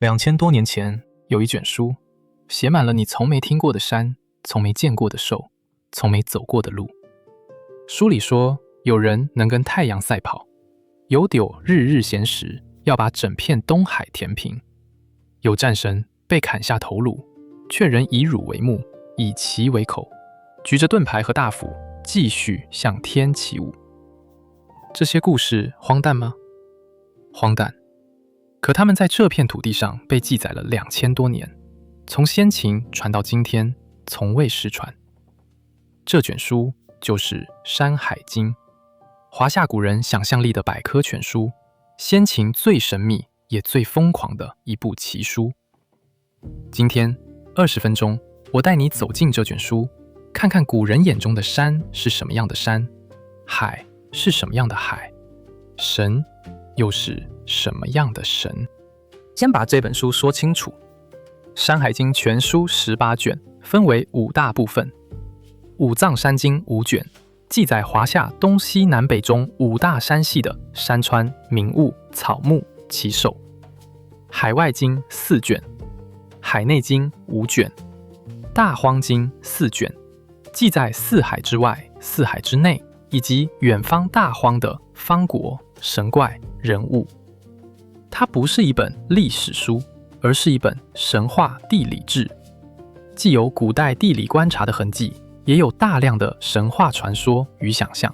2000多年前，有一卷书，写满了你从没听过的山，从没见过的兽，从没走过的路。书里说，有人能跟太阳赛跑，有丢日日闲时要把整片东海填平，有战神被砍下头颅，却仍以乳为目，以旗为口，举着盾牌和大斧，继续向天起舞。这些故事荒诞吗？荒诞。可他们在这片土地上被记载了2000多年，从先秦传到今天，从未失传。这卷书就是《山海经》，华夏古人想象力的百科全书，先秦最神秘也最疯狂的一部奇书。今天20分钟，我带你走进这卷书，看看古人眼中的山是什么样的山，海是什么样的海，神又是什么样的神？先把这本书说清楚。《山海经》全书18卷，分为5大部分。五藏山经5卷，记载华夏东西南北中5大山系的山川、名物、草木、奇兽。海外经4卷，海内经5卷，大荒经4卷，记载四海之外、四海之内以及远方大荒的方国、神怪、人物。它不是一本历史书，而是一本神话地理志，既有古代地理观察的痕迹，也有大量的神话传说与想象。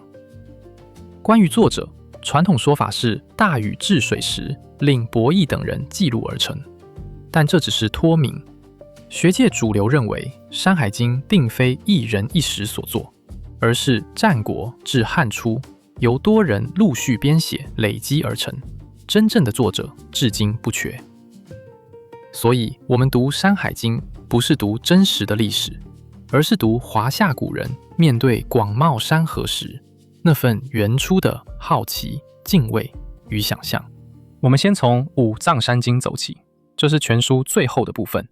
关于作者，传统说法是大禹治水时令伯益等人记录而成，但这只是托名。学界主流认为，《山海经》并非一人一时所作，而是战国至汉初由多人陆续编写累积而成，真正的作者至今不缺。所以我们读《山海经》不是读真实的历史，而是读华夏古人面对广袤山河时那份原初的好奇、敬畏与想象。我们先从五藏山经走起，这是全书最后的部分，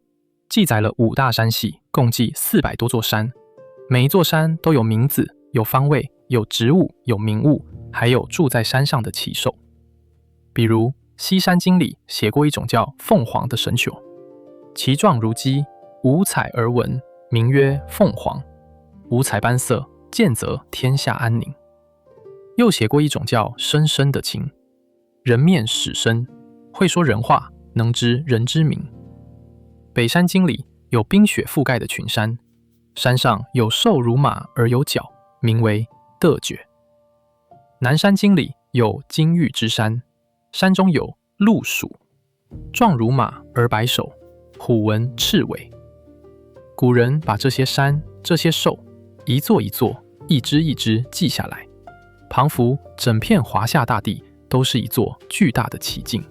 记载了5大山系，共计400多座山，每一座山都有名字、有方位、有植物、有名物，还有住在山上的奇兽。比如《西山经》里写过一种叫凤凰的神球，其状如鸡，五彩而纹，名曰凤凰，五彩斑色，见则天下安宁。又写过一种叫生生的禽，人面始生，会说人话，能知人之名。北山经里有冰雪覆盖的群山，山上有兽如马而有角，名为嶚绝。南山经里有金玉之山，山中有鹿鼠，状如马而白首，虎纹赤尾。古人把这些山、这些兽一座一座、一只一只记下来，仿佛整片华夏大地都是一座巨大的奇境。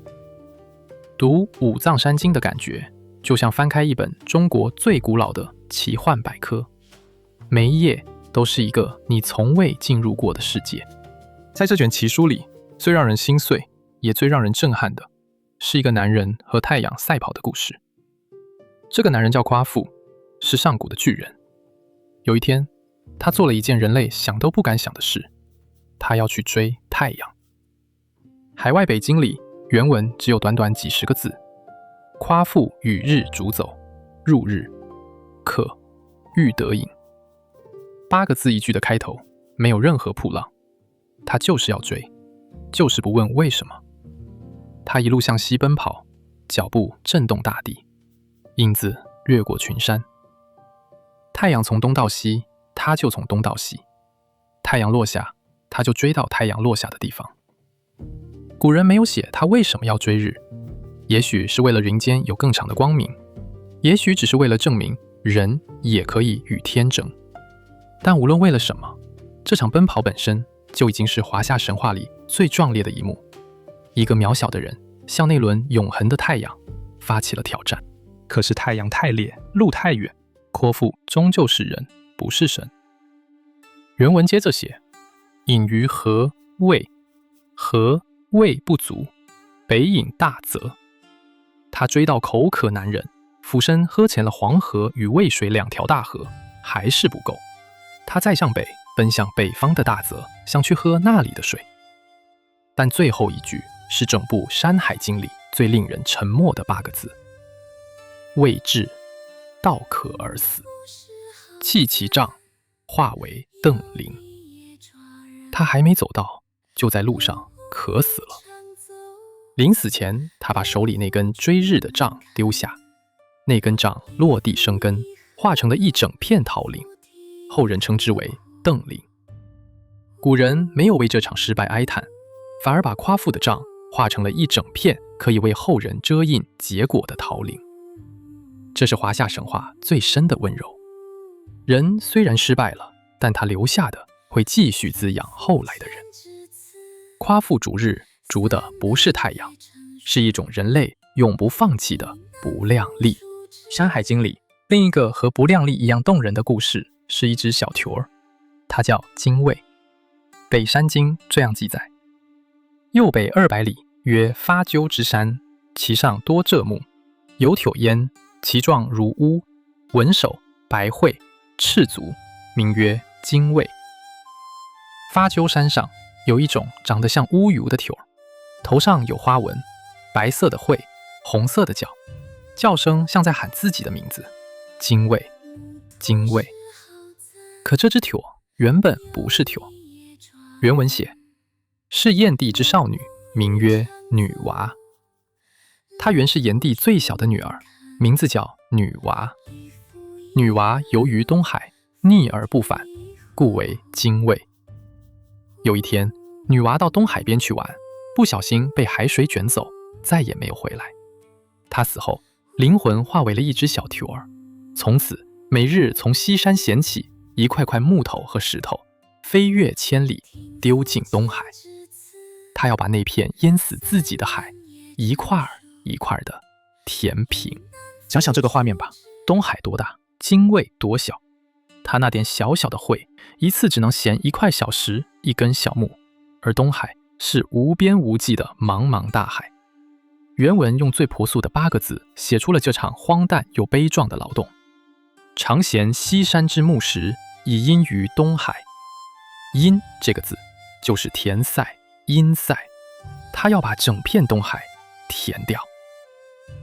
读五藏山经的感觉，就像翻开一本中国最古老的奇幻百科，每一页都是一个你从未进入过的世界。在这卷奇书里，最让人心碎也最让人震撼的是一个男人和太阳赛跑的故事。这个男人叫夸父，是上古的巨人。有一天，他做了一件人类想都不敢想的事，他要去追太阳。海外北经里原文只有短短几十个字：夸父与日逐走，入日，可欲得饮。8个字一句的开头，没有任何铺浪，他就是要追，就是不问为什么。他一路向西奔跑，脚步震动大地，影子掠过群山。太阳从东到西，他就从东到西；太阳落下，他就追到太阳落下的地方。古人没有写他为什么要追日，也许是为了人间有更长的光明，也许只是为了证明人也可以与天争。但无论为了什么，这场奔跑本身就已经是华夏神话里最壮烈的一幕。一个渺小的人向那轮永恒的太阳发起了挑战。可是太阳太烈，路太远，夸父终究是人，不是神。原文接着写：饮于河渭，河渭不足，北饮大泽。他追到口渴难忍，俯身喝前了黄河与渭水2条大河，还是不够。他再向北，奔向北方的大泽，想去喝那里的水。但最后一句是整部《山海经》里最令人沉默的8个字：未至，道可而死。弃其杖，化为邓林。他还没走到，就在路上渴死了。临死前，他把手里那根追日的杖丢下，那根杖落地生根，化成了一整片桃林，后人称之为邓林。古人没有为这场失败哀叹，反而把夸父的杖画成了一整片可以为后人遮印结果的桃林。这是华夏神话最深的温柔。人虽然失败了，但他留下的会继续滋养后来的人。夸父逐日，逐的不是太阳，是一种人类永不放弃的不量力。《山海经》里另一个和不量力一样动人的故事，是一只小球儿，它叫精卫。《北山经》这样记载：右北200里，曰发鸠之山，其上多柘木，有柝焉，其状如乌，文首，白喙，赤足，名曰精卫。发鸠山上有一种长得像乌油的球，头上有花纹，白色的喙，红色的脚，叫声像在喊自己的名字：精卫，精卫。可这只球原本不是球。原文写：是燕帝之少女，名曰女娃。她原是炎帝最小的女儿，名字叫女娃。女娃游于东海，逆而不返，故为精卫。有一天，女娃到东海边去玩，不小心被海水卷走，再也没有回来。她死后，灵魂化为了一只小球儿，从此每日从西山衔起一块块木头和石头，飞越千里，丢进东海。她要把那片淹死自己的海，一块一块的填平。想想这个画面吧，东海多大，精卫多小，他那点小小的喙，一次只能衔一块小石，一根小木，而东海是无边无际的茫茫大海。原文用最朴素的8个字写出了这场荒诞又悲壮的劳动：常衔西山之木石，以阴于东海。阴这个字就是填塞、阴塞，他要把整片东海填掉。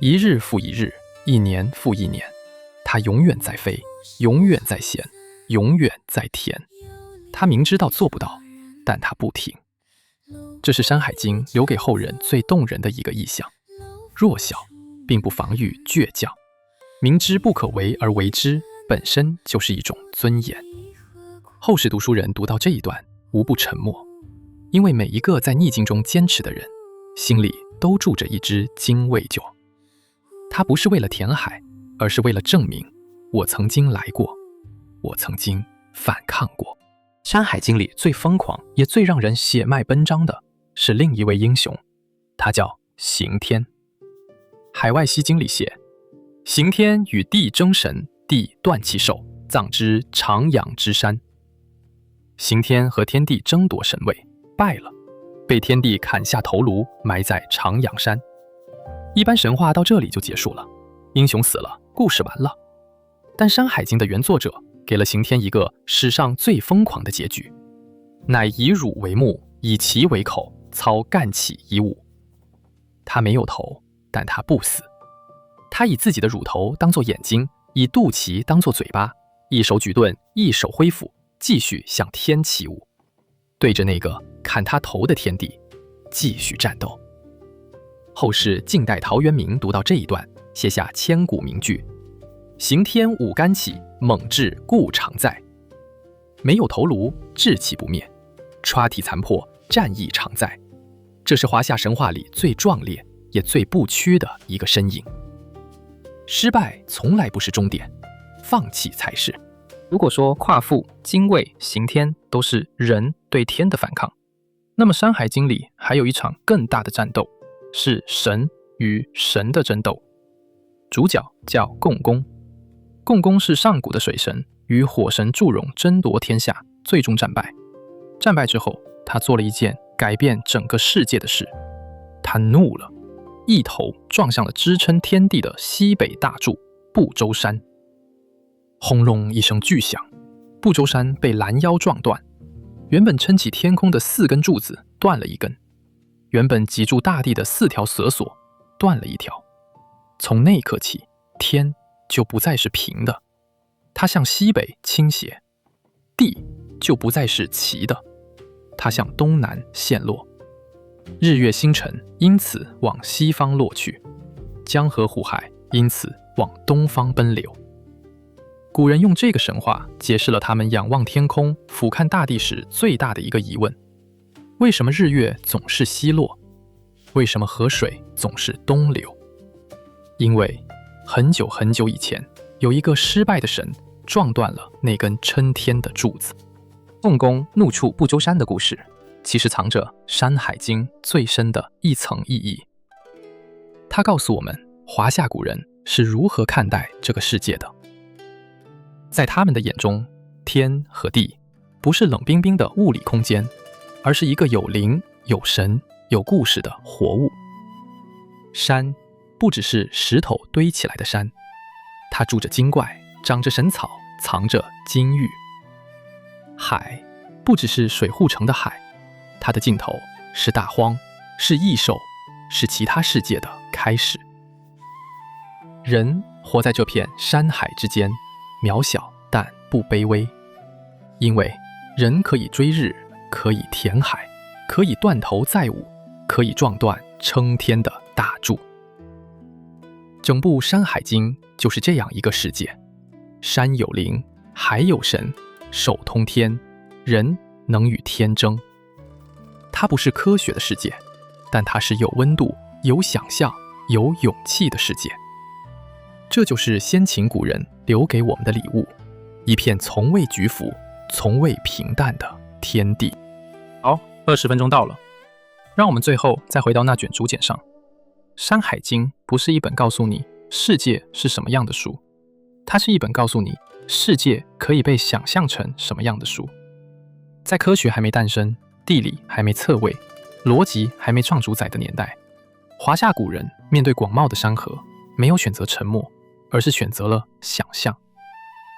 一日复一日，一年复一年，他永远在飞，永远在衔，永远在填。他明知道做不到，但他不停。这是《山海经》留给后人最动人的一个意象：弱小并不防御倔强，明知不可为而为之，本身就是一种尊严。后世读书人读到这一段，无不沉默，因为每一个在逆境中坚持的人，心里都住着一只精卫球。他不是为了填海，而是为了证明我曾经来过，我曾经反抗过。《山海经》里最疯狂也最让人血脉奔张的是另一位英雄，他叫刑天。《海外西经》里写：刑天与地争神，地断其手，葬之长阳之山。刑天和天帝争夺神位，败了，被天帝砍下头颅，埋在长阳山。一般神话到这里就结束了，英雄死了，故事完了。但《山海经》的原作者给了刑天一个史上最疯狂的结局，乃以乳为目，以其为口，操干起以舞。他没有头，但他不死。他以自己的乳头当作眼睛，以肚脐当作嘴巴，一手举盾，一手挥斧，继续向天起舞，对着那个砍他头的天帝继续战斗。后世晋代陶渊明读到这一段，写下千古名句：刑天舞干起，猛志故常在。没有头颅，志气不灭；歘体残破，战意常在。这是华夏神话里最壮烈也最不屈的一个身影。失败从来不是终点，放弃才是。如果说夸父、精卫、刑天都是人对天的反抗，那么《山海经》里还有一场更大的战斗，是神与神的争斗。主角叫共工，共工是上古的水神，与火神祝融争夺天下，最终战败。战败之后，他做了一件改变整个世界的事，他怒了，一头撞向了支撑天地的西北大柱不周山。轰隆一声巨响，不周山被拦腰撞断，原本撑起天空的4根柱子断了一根，原本挤住大地的4条蛇索断了一条。从那一刻起，天就不再是平的，它向西北倾斜；地就不再是齐的，它向东南陷落。日月星辰因此往西方落去，江河湖海因此往东方奔流。古人用这个神话解释了他们仰望天空、俯瞰大地时最大的一个疑问：为什么日月总是西落？为什么河水总是东流？因为很久很久以前，有一个失败的神撞断了那根撑天的柱子。宋公怒触不周山的故事，其实藏着《山海经》最深的一层意义。它告诉我们，华夏古人是如何看待这个世界的。在他们的眼中，天和地不是冷冰冰的物理空间，而是一个有灵、有神、有故事的活物。山不只是石头堆起来的山，它住着精怪，长着神草，藏着金玉。海不只是水护成的海，它的尽头是大荒，是异兽，是其他世界的开始。人活在这片山海之间，渺小但不卑微，因为人可以追日，可以填海，可以断头再舞，可以撞断撑天的大柱。整部《山海经》就是这样一个世界：山有灵，海有神，手通天，人能与天争。它不是科学的世界，但它是有温度、有想象、有勇气的世界。这就是先秦古人留给我们的礼物，一片从未菊服、从未平淡的天地。好，20分钟到了，让我们最后再回到那卷竹简上。《山海经》不是一本告诉你世界是什么样的书，它是一本告诉你世界可以被想象成什么样的书。在科学还没诞生、地理还没测位、逻辑还没创主宰的年代，华夏古人面对广袤的山河，没有选择沉默，而是选择了想象。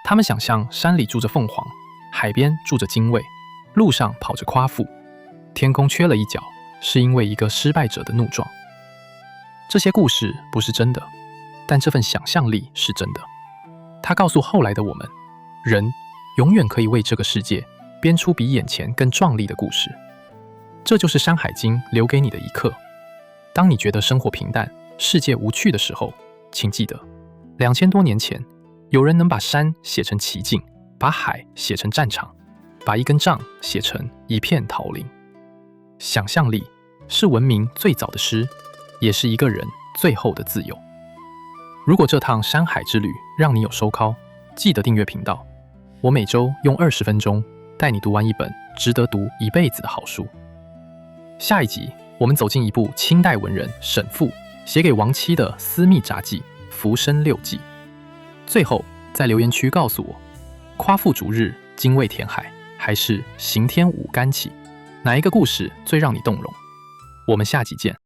他们想象山里住着凤凰，海边住着精卫，路上跑着夸父，天空缺了一角，是因为一个失败者的怒撞。这些故事不是真的，但这份想象力是真的。它告诉后来的我们，人永远可以为这个世界编出比眼前更壮丽的故事。这就是《山海经》留给你的一课。当你觉得生活平淡、世界无趣的时候，请记得，2000多年前，有人能把山写成奇境，把海写成战场，把一根杖写成一片桃林。想象力是文明最早的诗，也是一个人最后的自由。如果这趟山海之旅让你有收穫，记得订阅频道。我每周用20分钟带你读完一本值得读一辈子的好书。下一集，我们走进一部清代文人沈复写给亡妻的私密札记《浮生六记》。最后，在留言区告诉我，夸父逐日，精卫填海，还是刑天舞竿起，哪一个故事最让你动容？我们下集见。